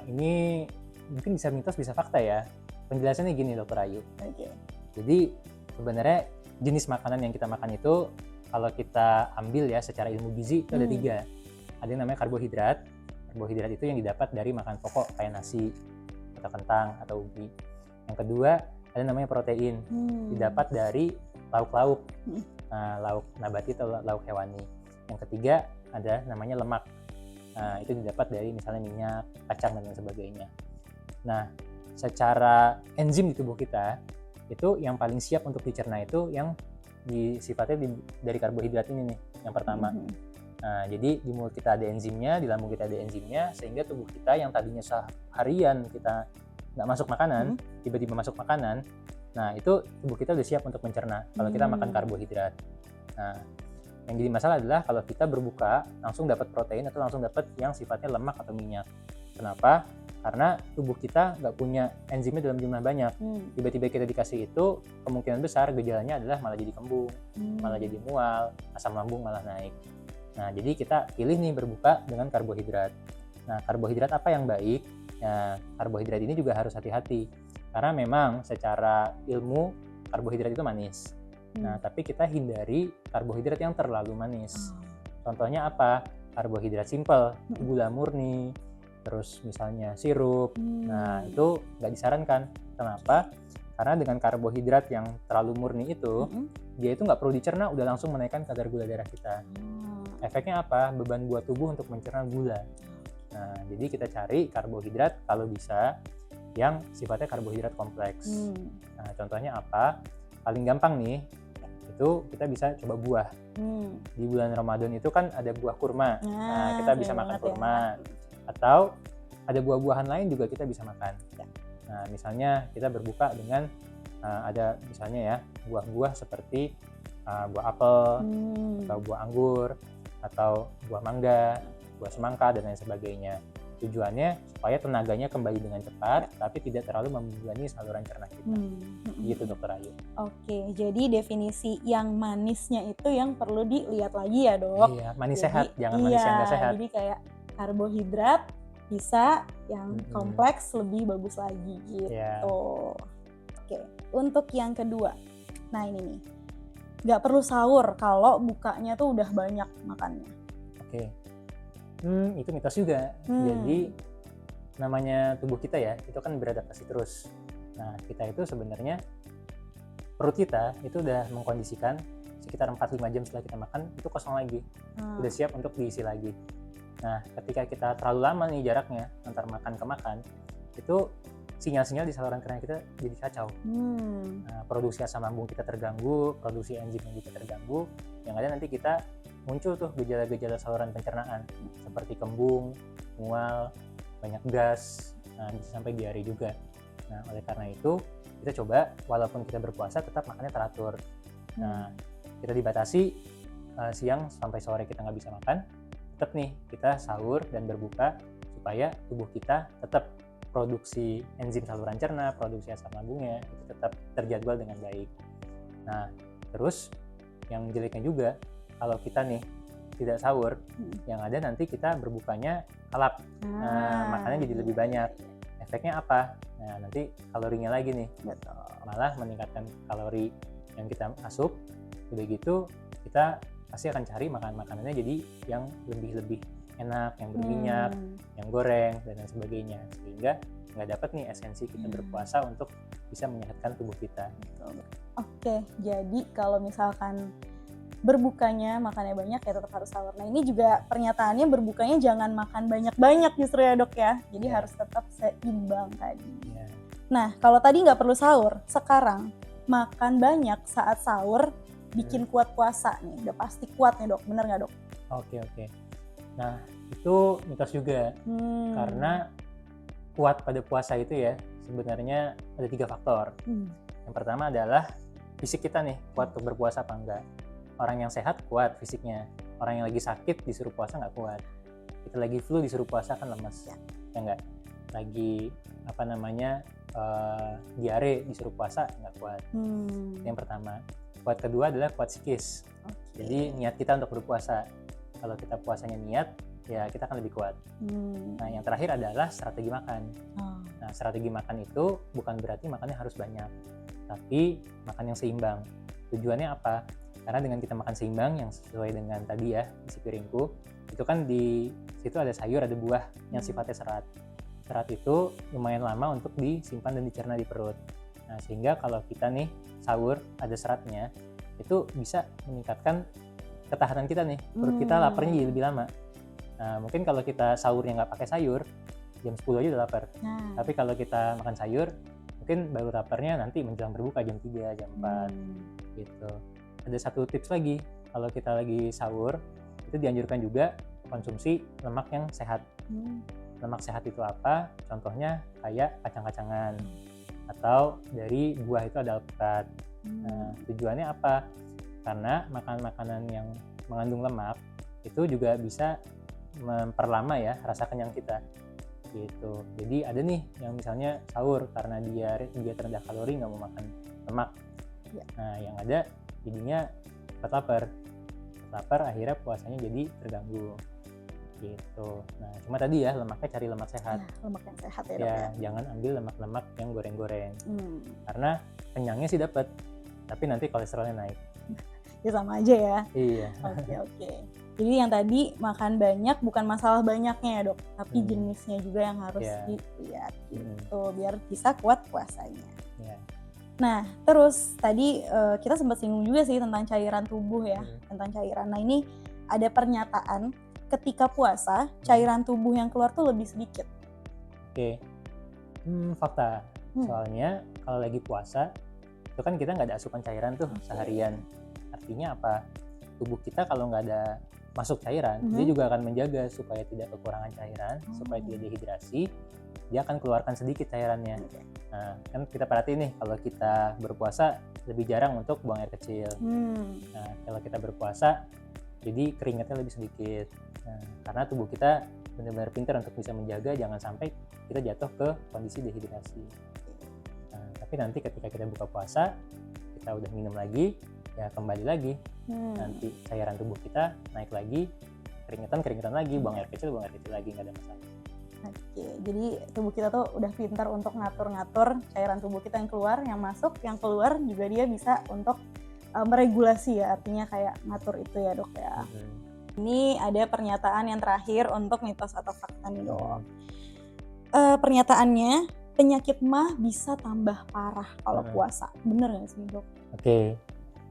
ini mungkin bisa mitos bisa fakta ya. Penjelasannya gini Dokter Ayu. Jadi sebenarnya jenis makanan yang kita makan itu kalau kita ambil ya secara ilmu gizi itu ada 3. Ada yang namanya karbohidrat. Karbohidrat itu yang didapat dari makan pokok kayak nasi atau kentang atau ubi. Yang kedua ada namanya protein, didapat dari lauk-lauk, lauk nabati atau lauk hewani. Yang ketiga ada namanya lemak, itu didapat dari misalnya minyak, kacang dan lain sebagainya. Nah, secara enzim di tubuh kita itu yang paling siap untuk dicerna itu yang sifatnya dari karbohidrat ini nih, yang pertama. Nah, jadi di mulut kita ada enzimnya, di lambung kita ada enzimnya, sehingga tubuh kita yang tadinya seharian kita nggak masuk makanan, tiba-tiba masuk makanan, nah itu tubuh kita udah siap untuk mencerna kalau kita makan karbohidrat. Nah, yang jadi masalah adalah kalau kita berbuka langsung dapat protein atau langsung dapat yang sifatnya lemak atau minyak. Kenapa? Karena tubuh kita nggak punya enzimnya dalam jumlah banyak. Tiba-tiba kita dikasih itu, kemungkinan besar gejalanya adalah malah jadi kembung, malah jadi mual, asam lambung malah naik. Nah, jadi kita pilih nih berbuka dengan karbohidrat. Nah, karbohidrat apa yang baik? Ya, karbohidrat ini juga harus hati-hati. Karena memang secara ilmu karbohidrat itu manis. Nah, tapi kita hindari karbohidrat yang terlalu manis. Contohnya apa? Karbohidrat simple, gula murni, terus misalnya sirup. Nah, itu nggak disarankan. Kenapa? Karena dengan karbohidrat yang terlalu murni itu, dia itu nggak perlu dicerna, udah langsung menaikkan kadar gula darah kita. Efeknya apa? Beban buat tubuh untuk mencerna gula. Nah, jadi kita cari karbohidrat kalau bisa yang sifatnya karbohidrat kompleks. Nah, contohnya apa? Paling gampang nih, itu kita bisa coba buah. Di bulan Ramadan itu kan ada buah kurma. Nah, kita bisa makan kurma. Atau ada buah-buahan lain juga kita bisa makan. Nah, misalnya kita berbuka dengan ada misalnya ya buah-buah seperti buah apel atau buah anggur atau buah mangga, buah semangka dan lain sebagainya. Tujuannya supaya tenaganya kembali dengan cepat, tapi tidak terlalu membebani saluran cerna kita. Gitu Dokter Ayu. Oke, jadi definisi yang manisnya itu yang perlu dilihat lagi ya Dok. Iya, manis sehat, jangan manis yang nggak sehat. Jadi kayak karbohidrat bisa, yang kompleks lebih bagus lagi gitu. Oke, untuk yang kedua, nah ini nih, nggak perlu sahur kalau bukanya tuh udah banyak makannya. Oke. Itu mitos juga. Jadi namanya tubuh kita ya, itu kan beradaptasi terus. Nah, kita itu sebenarnya perut kita itu udah mengkondisikan sekitar 4-5 jam setelah kita makan itu kosong lagi. Udah siap untuk diisi lagi. Nah, ketika kita terlalu lama nih jaraknya antar makan ke makan, itu sinyal-sinyal di saluran keringat kita jadi kacau. Nah, produksi asam lambung kita terganggu, produksi enzimnya juga terganggu, yang ada nanti kita muncul tuh gejala-gejala saluran pencernaan seperti kembung, mual, banyak gas, nah bisa sampai diare juga. Nah, oleh karena itu kita coba walaupun kita berpuasa tetap makannya teratur. Nah, kita dibatasi siang sampai sore kita nggak bisa makan, tetap nih kita sahur dan berbuka supaya tubuh kita tetap produksi enzim saluran cerna, produksi asam lambungnya itu tetap terjadwal dengan baik. Nah, terus yang jeleknya juga kalau kita nih tidak sahur, yang ada nanti kita berbukanya kalap. Nah, makannya jadi lebih banyak. Efeknya apa? Nah, nanti kalorinya lagi nih. Betul. Malah meningkatkan kalori yang kita asup. Udah gitu kita pasti akan cari makanannya jadi yang lebih enak, yang berminyak, yang goreng dan lain sebagainya, sehingga nggak dapat nih esensi kita berpuasa untuk bisa menyehatkan tubuh kita. Oke, jadi kalau misalkan berbukanya makannya banyak ya tetap harus sahur. Nah, ini juga pernyataannya berbukanya jangan makan banyak-banyak justru ya dok ya, jadi harus tetap seimbang tadi. Nah, kalau tadi nggak perlu sahur, sekarang makan banyak saat sahur bikin kuat puasa nih, udah pasti kuat nih dok, bener nggak dok? Oke. Nah, itu mitos juga, karena kuat pada puasa itu ya sebenarnya ada 3 faktor. Yang pertama adalah fisik kita nih, kuat untuk berpuasa apa enggak. Orang yang sehat kuat fisiknya, orang yang lagi sakit disuruh puasa nggak kuat. Kita lagi flu disuruh puasa kan lemes, ya enggak? Lagi diare disuruh puasa nggak kuat. Yang pertama. Kuat kedua adalah kuat psikis. Jadi niat kita untuk berpuasa. Kalau kita puasanya niat, ya kita akan lebih kuat. Nah, yang terakhir adalah strategi makan. Nah, strategi makan itu bukan berarti makannya harus banyak, tapi makan yang seimbang. Tujuannya apa? Karena dengan kita makan seimbang yang sesuai dengan tadi ya, isi piringku, itu kan di situ ada sayur, ada buah yang sifatnya serat. Serat itu lumayan lama untuk disimpan dan dicerna di perut. Nah, sehingga kalau kita nih sahur ada seratnya, itu bisa meningkatkan ketahanan kita nih. Perut kita laparnya jadi lebih lama. Nah, mungkin kalau kita sahurnya nggak pakai sayur, jam 10 aja udah lapar. Tapi kalau kita makan sayur, mungkin baru laparnya nanti menjelang berbuka jam 3, jam 4 gitu. Ada satu tips lagi, kalau kita lagi sahur, itu dianjurkan juga konsumsi lemak yang sehat. Lemak sehat itu apa? Contohnya kayak kacang-kacangan atau dari buah itu ada alpukat. Nah, tujuannya apa? Karena makanan-makanan yang mengandung lemak itu juga bisa memperlama ya rasa kenyang kita gitu. Jadi ada nih yang misalnya sahur karena dia rendah kalori nggak mau makan lemak. Nah, yang ada jadinya cepat lapar akhirnya puasanya jadi terganggu gitu. Nah, cuma tadi ya lemaknya cari lemak sehat. Lemak yang sehat ya dok ya. Jangan ambil lemak-lemak yang goreng-goreng. Karena kenyangnya sih dapat, tapi nanti kolesterolnya naik. Ya sama aja ya. Iya. Oke. Jadi yang tadi makan banyak bukan masalah banyaknya ya dok, tapi jenisnya juga yang harus dilihat gitu, biar bisa kuat puasanya. Nah, terus tadi kita sempat singgung juga sih tentang cairan tubuh ya, tentang cairan. Nah, ini ada pernyataan ketika puasa, cairan tubuh yang keluar tuh lebih sedikit. Oke. Fakta. Soalnya kalau lagi puasa, itu kan kita nggak ada asupan cairan tuh seharian. Artinya apa? Tubuh kita kalau nggak ada masuk cairan, dia juga akan menjaga supaya tidak kekurangan cairan, supaya tidak dehidrasi. Dia akan keluarkan sedikit cairannya. Nah, kan kita perhatiin nih, kalau kita berpuasa lebih jarang untuk buang air kecil. Nah, kalau kita berpuasa, jadi keringatnya lebih sedikit. Nah, karena tubuh kita benar-benar pintar untuk bisa menjaga jangan sampai kita jatuh ke kondisi dehidrasi. Nah, tapi nanti ketika kita buka puasa, kita udah minum lagi, ya kembali lagi. Nanti cairan tubuh kita naik lagi, keringetan lagi, buang air kecil lagi, nggak ada masalah. Oke, jadi tubuh kita tuh udah pintar untuk ngatur-ngatur cairan tubuh kita yang keluar, yang masuk, yang keluar juga dia bisa untuk meregulasi ya, artinya kayak ngatur itu ya dok ya. Ini ada pernyataan yang terakhir untuk mitos atau fakta nih dok. Pernyataannya, penyakit mah bisa tambah parah kalau puasa. Bener nggak sih dok? Oke,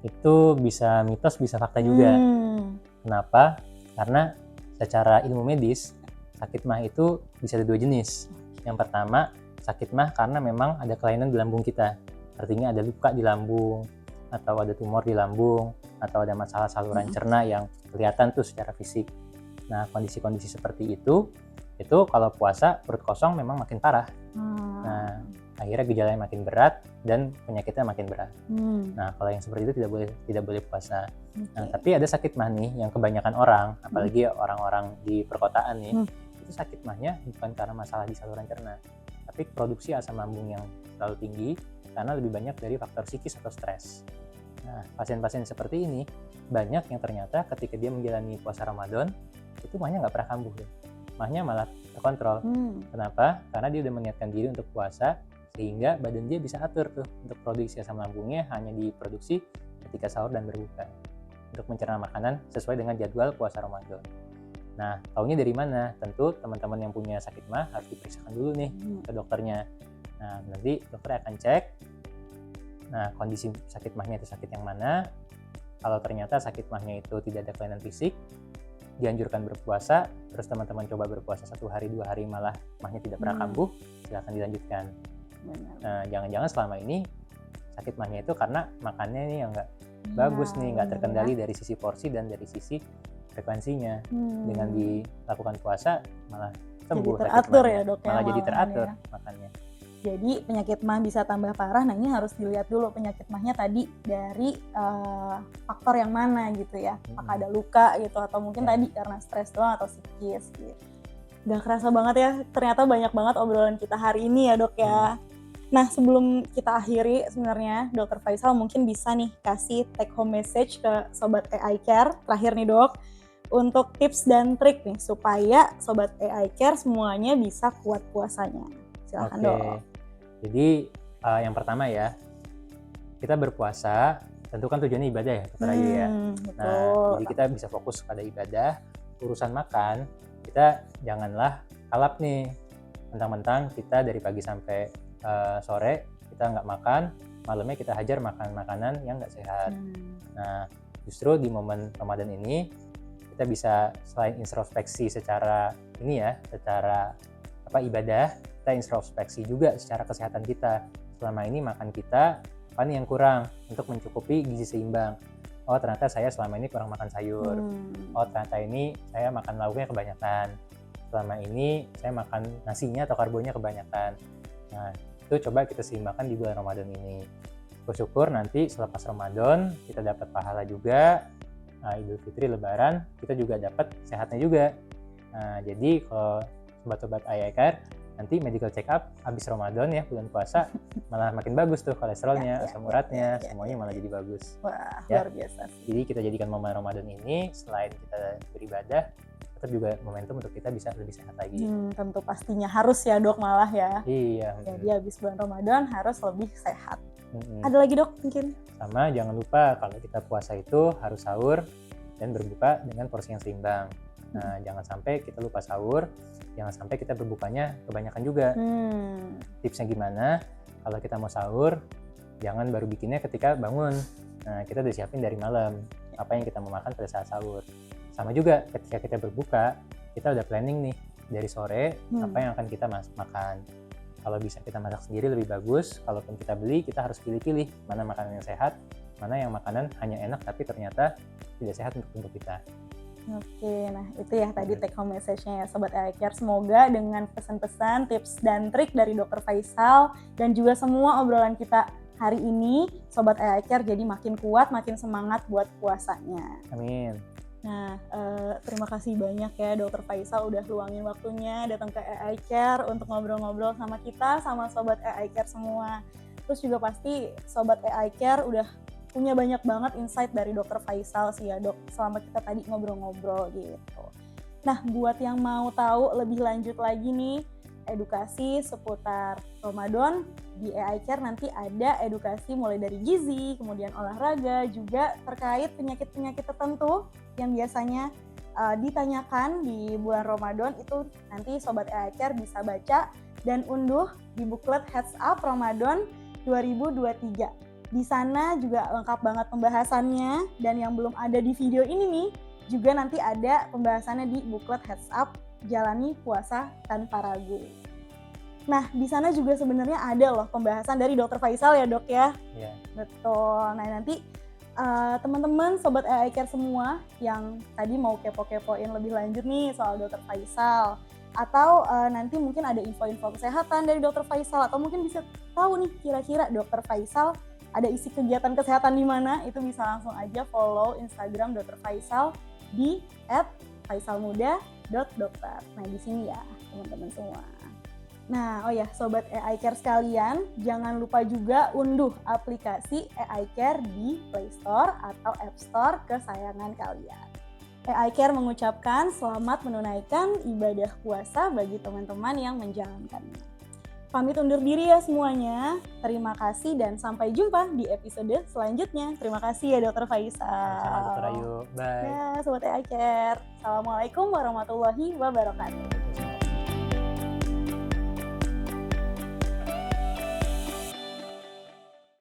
itu bisa mitos, bisa fakta juga. Kenapa? Karena secara ilmu medis, sakit mah itu bisa ada 2 jenis. Yang pertama, sakit mah karena memang ada kelainan di lambung kita. Artinya ada luka di lambung, atau ada tumor di lambung, atau ada masalah saluran cerna yang kelihatan tuh secara fisik. Nah, kondisi-kondisi seperti itu kalau puasa perut kosong memang makin parah. Nah, akhirnya gejalanya makin berat dan penyakitnya makin berat. Nah, kalau yang seperti itu tidak boleh puasa. Nah, tapi ada sakit mah nih yang kebanyakan orang, apalagi orang-orang di perkotaan nih, itu sakit mahnya bukan karena masalah di saluran cerna, tapi produksi asam lambung yang terlalu tinggi karena lebih banyak dari faktor psikis atau stres. Nah, pasien-pasien seperti ini banyak yang ternyata ketika dia menjalani puasa Ramadan itu mahnya nggak pernah kambuh deh. Mahnya malah terkontrol. Kenapa? Karena dia udah meniatkan diri untuk puasa, sehingga badan dia bisa atur tuh untuk produksi asam lambungnya hanya diproduksi ketika sahur dan berbuka untuk mencerna makanan sesuai dengan jadwal puasa Ramadan. Nah, taunya dari mana? Tentu teman-teman yang punya sakit mah harus diperiksakan dulu nih ke dokternya. Nah, nanti dokter akan cek. Nah, kondisi sakit mahnya itu sakit yang mana? Kalau ternyata sakit mahnya itu tidak ada kelainan fisik, dianjurkan berpuasa, terus teman-teman coba berpuasa 1 hari 2 hari malah mahnya tidak pernah kambuh, silakan dilanjutkan. Nah, jangan-jangan selama ini sakit mahnya itu karena makannya nih yang nggak bagus nih, nggak terkendali dari sisi porsi dan dari sisi frekuensinya. Dengan dilakukan puasa malah sembuh jadi teratur ya dok ya, malah jadi teratur makannya. Jadi penyakit mah bisa tambah parah. Nah, ini harus dilihat dulu penyakit mahnya tadi dari faktor yang mana gitu ya. Apakah ada luka gitu atau mungkin tadi karena stres doang atau psikis gitu. Gak kerasa banget ya, ternyata banyak banget obrolan kita hari ini ya dok ya. Nah, sebelum kita akhiri sebenarnya Dr. Faisal mungkin bisa nih kasih take home message ke Sobat AI Care terakhir nih dok, untuk tips dan trik nih supaya Sobat AI Care semuanya bisa kuat puasanya. Silahkan dok. Jadi yang pertama ya, kita berpuasa tentu kan tujuannya ibadah ya Dr. Ayu ya. Nah, jadi kita bisa fokus pada ibadah. Urusan makan, kita janganlah kalap nih, mentang-mentang kita dari pagi sampai sore kita nggak makan, malamnya kita hajar makan makanan yang nggak sehat. Nah, justru di momen Ramadan ini kita bisa selain introspeksi secara secara ibadah, kita introspeksi juga secara kesehatan kita. Selama ini makan kita apa nih yang kurang untuk mencukupi gizi seimbang. Oh, ternyata saya selama ini kurang makan sayur. Oh, ternyata ini saya makan lauknya kebanyakan. Selama ini saya makan nasinya atau karbonya kebanyakan. Nah, itu coba kita seimbangkan di bulan Ramadan ini. Bersyukur nanti selepas Ramadan kita dapat pahala juga. Idul Fitri, Lebaran, kita juga dapat sehatnya juga. Nah, jadi kalau sobat-sobat AI Care, nanti medical check up habis Ramadan ya, bulan puasa, malah makin bagus tuh kolesterolnya, asam uratnya, semuanya malah jadi bagus. Wah, ya. Luar biasa. Jadi kita jadikan momen Ramadan ini, selain kita beribadah, tetap juga momentum untuk kita bisa lebih sehat lagi. Tentu pastinya harus ya dok malah ya. Iya. Jadi habis bulan Ramadan harus lebih sehat. Ada lagi dok mungkin? Sama, jangan lupa kalau kita puasa itu harus sahur dan berbuka dengan porsi yang seimbang. Nah, jangan sampai kita lupa sahur, jangan sampai kita berbukanya kebanyakan juga. Tipsnya gimana? Kalau kita mau sahur, jangan baru bikinnya ketika bangun. Nah, kita udah siapin dari malam apa yang kita mau makan pada saat sahur. Sama juga ketika kita berbuka, kita udah planning nih dari sore apa yang akan kita makan. Kalau bisa kita masak sendiri lebih bagus. Kalaupun kita beli, kita harus pilih-pilih mana makanan yang sehat, mana yang makanan hanya enak tapi ternyata tidak sehat untuk tubuh kita. Oke, nah itu ya tadi take home message-nya ya Sobat AI Care. Semoga dengan pesan-pesan, tips dan trik dari Dr. Faisal dan juga semua obrolan kita hari ini, Sobat AI Care jadi makin kuat, makin semangat buat puasanya. Amin. Nah, terima kasih banyak ya Dr. Faisal udah luangin waktunya datang ke AI Care untuk ngobrol-ngobrol sama kita, sama Sobat AI Care semua. Terus juga pasti Sobat AI Care udah punya banyak banget insight dari Dr. Faisal sih ya dok, selama kita tadi ngobrol-ngobrol gitu. Nah, buat yang mau tahu lebih lanjut lagi nih, edukasi seputar Ramadan, di AI Care nanti ada edukasi mulai dari gizi, kemudian olahraga, juga terkait penyakit-penyakit tertentu yang biasanya ditanyakan di bulan Ramadan itu nanti Sobat AI Care bisa baca dan unduh di buklet Heads Up Ramadan 2023. Di sana juga lengkap banget pembahasannya, dan yang belum ada di video ini nih, juga nanti ada pembahasannya di buklet Heads Up Jalani Puasa Tanpa Ragu. Nah, di sana juga sebenarnya ada loh pembahasan dari Dr. Faisal ya dok ya? Iya. Betul. Nah nanti teman-teman Sobat AI Care semua yang tadi mau kepo-kepoin lebih lanjut nih soal Dr. Faisal, atau nanti mungkin ada info-info kesehatan dari Dr. Faisal, atau mungkin bisa tahu nih kira-kira Dr. Faisal ada isi kegiatan kesehatan di mana, itu bisa langsung aja follow Instagram Dr. Faisal di @faisalmuda.dokter. Nah di sini ya teman-teman semua. Nah, oh ya, Sobat AI Care sekalian, jangan lupa juga unduh aplikasi AI Care di Play Store atau App Store kesayangan kalian. AI Care mengucapkan selamat menunaikan ibadah puasa bagi teman-teman yang menjalankannya. Pamit undur diri ya semuanya. Terima kasih dan sampai jumpa di episode selanjutnya. Terima kasih ya Dr. Faisal. Sama Dr. Ayu. Bye. Ya, Sobat AI Care. Assalamualaikum warahmatullahi wabarakatuh.